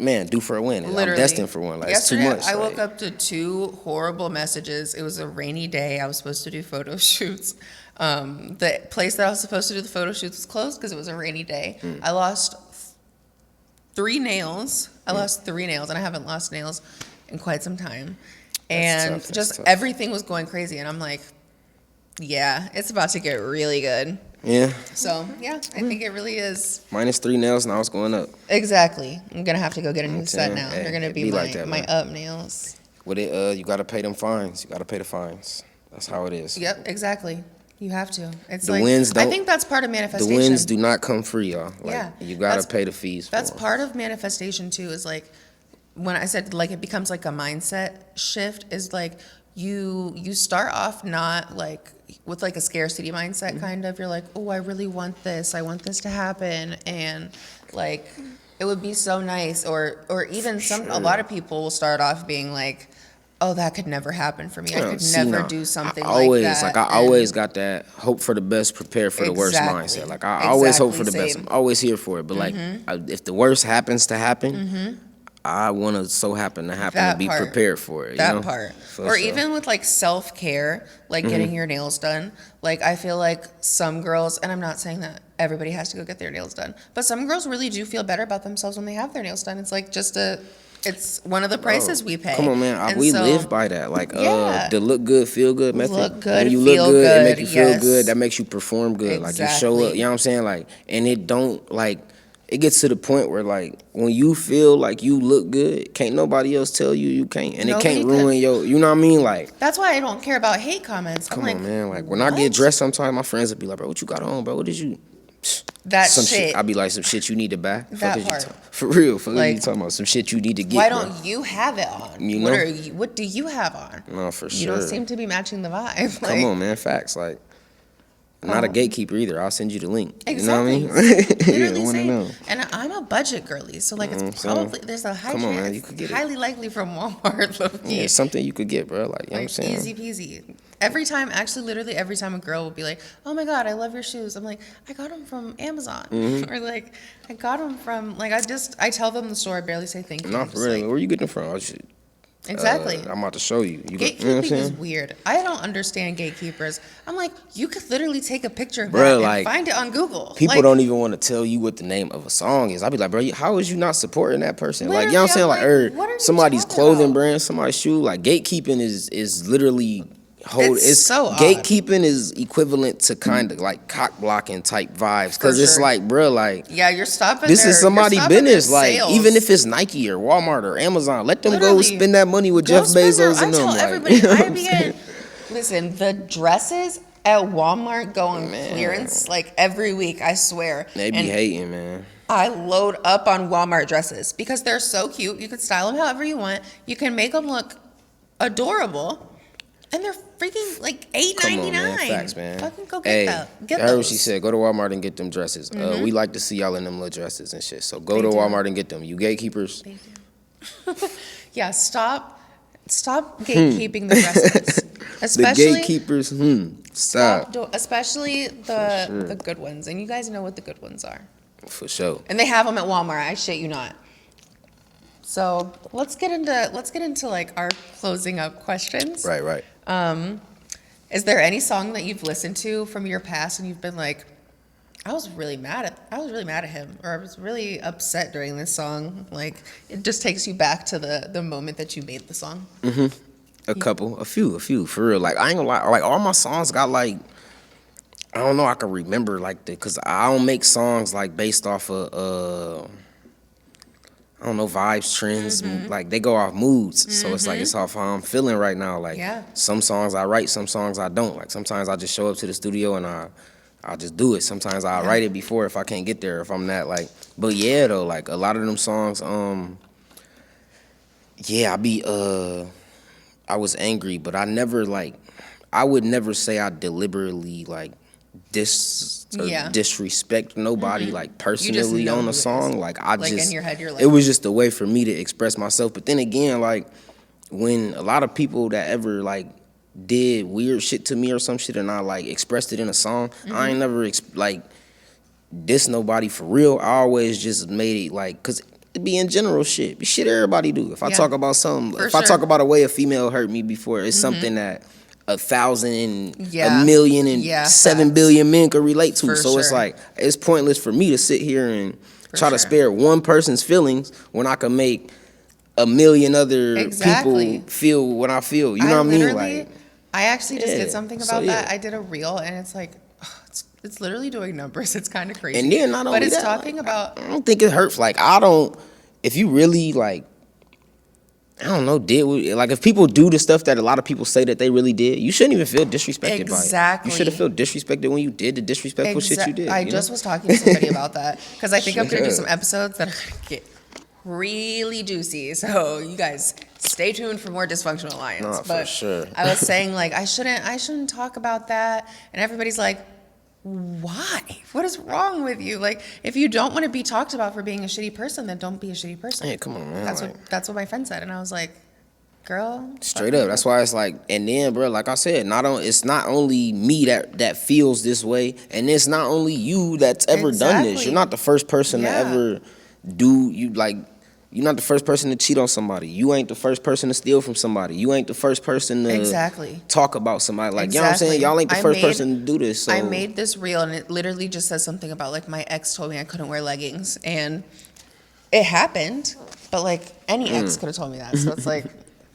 Man, due for a win. Literally. I'm destined for one. Like, Yesterday, it's too much. I like, woke up to 2 horrible messages. It was a rainy day. I was supposed to do photo shoots. The place that I was supposed to do the photo shoots was closed because it was a rainy day. I lost 3 nails. I lost 3 nails, and I haven't lost nails in quite some time. And tough, that's just tough. everything was going crazy, and I'm like, yeah, it's about to get really good. Yeah, So, yeah, I think it really is. -3 nails, now it's going up. Exactly. I'm going to have to go get a new set now. Hey, They're going to it be be my, like that, my man. up nails. With it, you gotta pay them fines. You gotta pay the fines. That's how it is. Yep, exactly. You have to. It's The like wins I don't- think that's part of The manifestation. wins do not come free, y'all. Like, Yeah, you gotta that's- pay the fees. That's for 'em. part of manifestation too. Is like when I said like it becomes like a mindset shift. Is like you start off not like with like a scarcity mindset kind of. You're like, oh, I really want this. I want this to happen, and like it would be so nice. Or even a lot of people will start off being like, oh, that could never happen for me. I could See, never now, do something I always, like that. I And- always got that hope for the best, prepare for the worst Exactly. mindset. Like, I always hope for the Exactly, best. same. I'm always here for it. But, like, if the worst happens to happen, I want to so happen to happen That to be part. prepared for it. That you know? part. For Or sure. even with like self-care, like getting your nails done. Like I feel like some girls, and I'm not saying that everybody has to go get their nails done, but some girls really do feel better about themselves when they have their nails done. It's like it's one of the prices we pay. Come on, man. And We so- live by that. Like, Yeah. the look good, feel good method. Look good, when you feel look good, it good, make you feel yes. good. That makes you perform good. Like, you show up, Exactly. you know what I'm saying? Like, and it don't, like, it gets to the point where, like, when you feel like you look good, can't nobody else tell you you can't. And Nobody it can't could. ruin your, you know what I mean? Like, That's why I don't care about hate comments. come I'm like, on, man. Like, when I get what? dressed sometimes, my friends will be like, bro, what you got on, bro? What did you... That some shit. I'll be like, some shit you need to buy. That Fuck is you part. for real. Fuck Like, you talking about? Some shit you need to get. Why bro. don't you have it on? You What know? what do you have on? No, for You sure. don't seem to be matching the vibe. Come on, man. Facts. Like, I'm not a gatekeeper either. I'll send you the link. Exactly. You know what I mean? Literally You wanna same. know. And I'm a budget girly, so like it's So, probably there's a high come on, chance, man, you could get it. highly likely from Walmart. Low-key. Yeah, it's something you could get, bro. Like, you know what I'm Like saying? easy peasy. Every time, actually, literally every time a girl will be like, "Oh my god, I love your shoes," I'm like, "I got them from Amazon," or like, "I got them from like I tell them the store. I barely say thank you. No, I'm for just real. like, Where you getting them from? Oh, shit. Exactly. I'm about to show you. Gatekeeping is weird. I don't understand gatekeepers. I'm like, you could literally take a picture of Bruh, that and like, find it on Google. People like, don't even want to tell you what the name of a song is. I'd be like, bro, how is you not supporting that person? Like, you know what I'm saying? Literally, what are you somebody's talking clothing about? brand, somebody's shoe. Like, gatekeeping is literally It's so odd. gatekeeping is equivalent to kind of like cock blocking type vibes. Because it's sure. like, bro, like, yeah, you're stopping. this is somebody's business. Like, sales. even if it's Nike or Walmart or Amazon, let them Literally, go spend that money with Jeff Bezos and them. I tell like, everybody, you know what I I'm be saying? listen, the dresses at Walmart go on clearance like every week, I swear. They be hating, man. I load up on Walmart dresses because they're so cute. You can style them however you want. You can make them look adorable. And they're freaking like $8.99. Man. Facts, man. Fucking go get that. Get I heard those. what she said. Go to Walmart and get them dresses. We like to see y'all in them little dresses and shit. So go to Walmart and get them. You gatekeepers. They do. Yeah, stop gatekeeping the dresses. Especially the gatekeepers. Stop. Especially the good ones, and you guys know what the good ones are. For sure. And they have them at Walmart. I shit you not. So let's get into like our closing up questions. Right. Is there any song that you've listened to from your past and you've been like, I was really mad at him, or I was really upset during this song? Like, it just takes you back to the moment that you made the song. A few, for real. Like, I ain't gonna lie. Like, all my songs got like, I don't know. I can remember like because I don't make songs like based off of I don't know, vibes, trends. Like, they go off moods. So it's like, it's off how I'm feeling right now. Like, some songs I write, some songs I don't. Like, sometimes I just show up to the studio and I'll just do it. Sometimes I'll write it before if I can't get there, if I'm not like. But yeah, though, like, a lot of them songs, I was angry, but I would never say I deliberately, like, disrespect nobody, like, personally on a song. Like, in your head, you're like, it was just a way for me to express myself. But then again, like, when a lot of people that ever, like, did weird shit to me or some shit and I, like, expressed it in a song, I ain't never, diss nobody for real. I always just made it, like, because it be in general shit. Shit everybody do. If I talk about something, I talk about a way a female hurt me before, it's something that 1,000 and a million and 7 billion men could relate to. So it's like, it's pointless for me to sit here and try to spare one person's feelings when I can make a million other people feel what I feel. You know what I mean? Like, I actually just did something about that. I did a reel and it's like, it's literally doing numbers. It's kind of crazy. And then not only but it's that, talking like, about. I don't think it hurts. Like, if you really, like, I don't know, if people do the stuff that a lot of people say that they really did, you shouldn't even feel disrespected by it. You should have felt disrespected when you did the disrespectful shit you did. I just was talking to somebody about that because I think I'm going to do some episodes that are going to get really juicy. So you guys stay tuned for more Dysfunctional Alliance. No, for sure. I was saying, like, I shouldn't talk about that. And everybody's like, why? What is wrong with you? Like, if you don't want to be talked about for being a shitty person, then don't be a shitty person. Hey, come on, man. That's what my friend said, and I was like, girl, straight up. That's why it's like, and then, bro, like I said, it's not only me that feels this way, and it's not only you that's ever done this. You're not the first person to ever you're not the first person to cheat on somebody. You ain't the first person to steal from somebody. You ain't the first person to talk about somebody. Like, you know what I'm saying? Y'all ain't the first person to do this. So. I made this reel, and it literally just says something about, like, my ex told me I couldn't wear leggings. And it happened, but, like, any ex could have told me that. So it's like,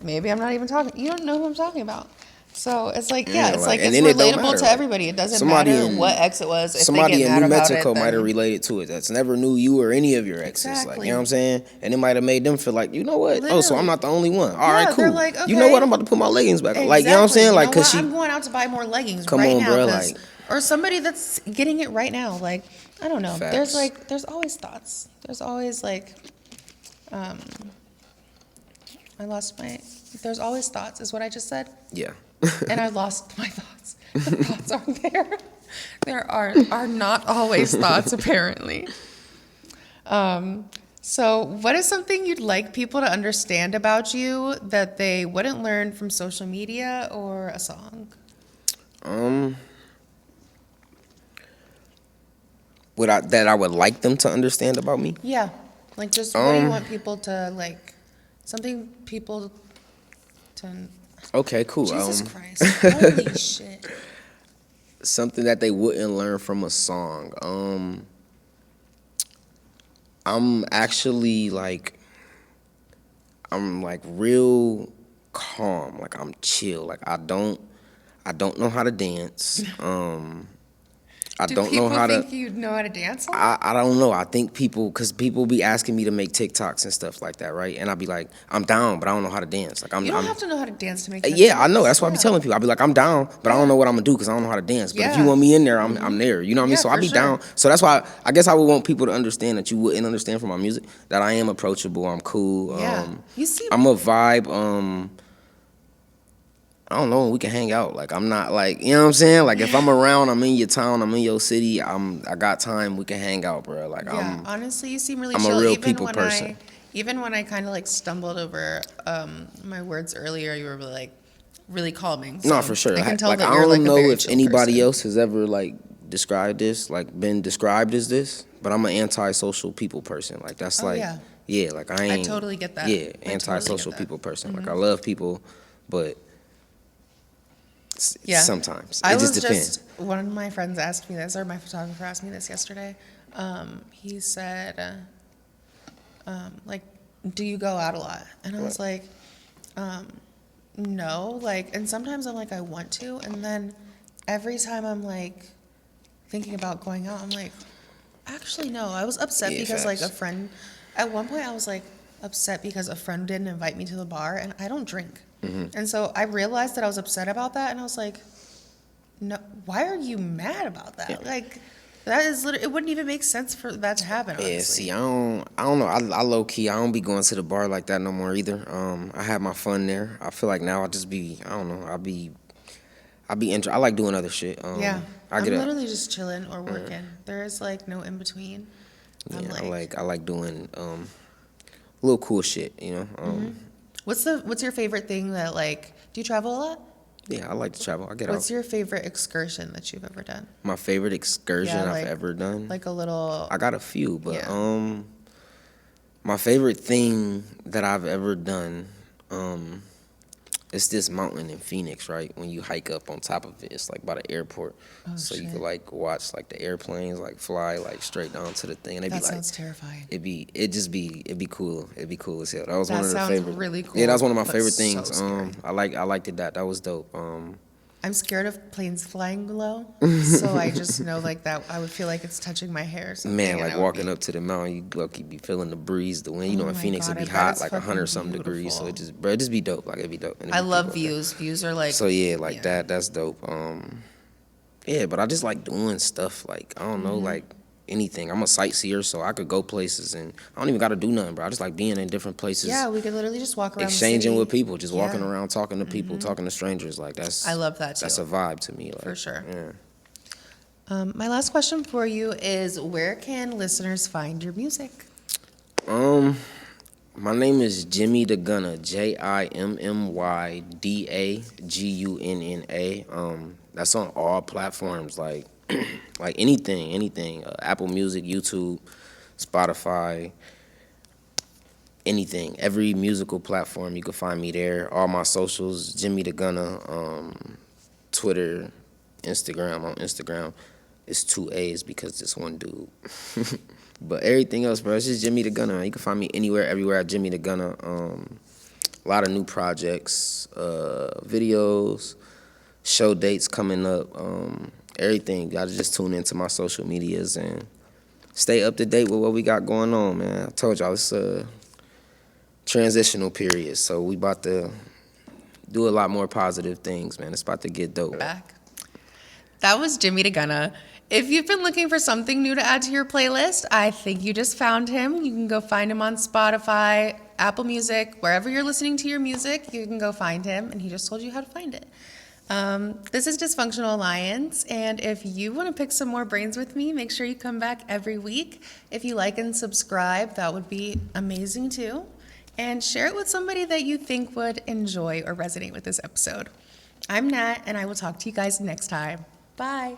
maybe I'm not even talking. You don't know who I'm talking about. So it's like, it's relatable to everybody. It doesn't matter what ex it was. If somebody they get in New mad Mexico about it, might have related to it. That's never knew you or any of your exes. Like, you know what I'm saying? And it might have made them feel like, you know what? Literally. Oh, so I'm not the only one. All right, cool. Like, okay. You know what? I'm about to put my leggings back on. Like, you know what I'm saying? Like, cause I'm going out to buy more leggings come right on, now. Bro, like, or somebody that's getting it right now. Like, I don't know. Facts. There's always thoughts. There's always like, there's always thoughts is what I just said. Yeah. And I lost my thoughts. The thoughts aren't there. There are not always thoughts, apparently. So what is something you'd like people to understand about you that they wouldn't learn from social media or a song? That I would like them to understand about me? Yeah. Like, just what do you want people to, like, something people to. Okay, cool. Jesus Christ! Holy shit! Something that they wouldn't learn from a song. I'm actually like, I'm like real calm. Like I'm chill. Like I don't know how to dance. I Do don't know people how to. think you know how to dance? I don't know. I think because people be asking me to make TikToks and stuff like that, right? And I be like, I'm down, but I don't know how to dance. Like You don't have to know how to dance to make TikToks. yeah, I know. That's why I be telling people. I be like, I'm down, but I don't know what I'm gonna do because I don't know how to dance. But if you want me in there, I'm there. You know what I mean? So I be down. So that's why I guess I would want people to understand that you wouldn't understand from my music that I am approachable. I'm cool. Yeah. You see, I'm a vibe. I don't know, we can hang out. Like I'm not like, you know what I'm saying? Like if I'm around, I'm in your town, I'm in your city, I got time, we can hang out, bro. Like honestly, you seem really I'm chill. a real Even people when person. even when I kind of like stumbled over my words earlier, you were really calming. So No, for sure. I can tell Like that I you're like don't a know very if chill anybody person. else has ever like described this, like been described as this, but I'm an antisocial people person. Like that's like Yeah. yeah, like I I ain't totally get that. yeah, I totally antisocial get that. people person. Like I love people, but Yeah. sometimes I it just was depends. just one of my friends asked me this, or my photographer asked me this yesterday. He said, like, do you go out a lot? And I was like, no. Like, and sometimes I'm like, I want to, and then every time I'm like thinking about going out, I'm like, actually no. I was upset Yeah, because like a facts. friend. At one point, I was like upset because a friend didn't invite me to the bar, and I don't drink. And so I realized that I was upset about that, and I was like, no, why are you mad about that? Yeah. Like, that is literally, it wouldn't even make sense for that to happen, honestly. Yeah, see, I don't know. I low key, I don't be going to the bar like that no more either. I have my fun there. I feel like now I just be, I don't know. I like doing other shit. Yeah, I I'm get up. literally just chilling or working. There is like no in between. I'm Yeah, like, I like doing little cool shit. You know. what's your favorite thing that like, do you travel a lot? Yeah, I like to travel. I get What's out. your favorite excursion that you've ever done? My favorite excursion Yeah, I've like- ever done. Like a little, I got a few, but yeah. my favorite thing that I've ever done, it's this mountain in Phoenix, right? When you hike up on top of it, it's like by the airport, Oh, so you shit. could like watch like the airplanes like fly like straight down to the thing, and That sounds terrifying. it'd be cool. It'd be cool as hell. That was That one of the sounds favorite. really Yeah, that was cool, one of my but favorite so things. scary. I liked it. That was dope. I'm scared of planes flying low, so I just know like that I would feel like it's touching my hair or something. Man, and like I would walking be- up to the mountain, you lucky be feeling the breeze, the wind. You know, Oh in my Phoenix God, it'd be I bet hot, it's like fucking 100 something degrees. So beautiful. bro, it just be dope. Like it'd be dope. And it'd I be love cool up there. views. Views are like So yeah, like yeah. that's dope. Yeah, but I just like doing stuff like I don't know, like anything. I'm a sightseer, so I could go places and I don't even got to do nothing, bro. I just like being in different places, Yeah, we could literally just walk around exchanging the city. with people, just walking Yeah. around, talking to people, talking to strangers. Like that's I love that That's too. a vibe to me, like, For sure. Yeah. My last question for you is, where can listeners find your music? My name is JimmyDaGunna, JimmyDaGunna. That's on all platforms, like like anything. Apple Music, YouTube, Spotify, anything. Every musical platform, you can find me there. All my socials, JimmyDaGunna, Twitter, Instagram. On Instagram, it's 2 A's because it's one dude. But everything else, bro, it's just JimmyDaGunna. You can find me anywhere, everywhere at JimmyDaGunna. A lot of new projects, videos, show dates coming up, everything. You gotta just tune into my social medias and stay up to date with what we got going on, man. I told y'all it's a transitional period, so we about to do a lot more positive things, man. It's about to get dope. Back. That was JimmyDaGunna. If you've been looking for something new to add to your playlist, I think you just found him. You can go find him on Spotify, Apple Music, wherever you're listening to your music, you can go find him, and he just told you how to find it. This is Dysfunctional Alliance, and if you want to pick some more brains with me, make sure you come back every week. If you like and subscribe, that would be amazing too. And share it with somebody that you think would enjoy or resonate with this episode. I'm Nat, and I will talk to you guys next time. Bye.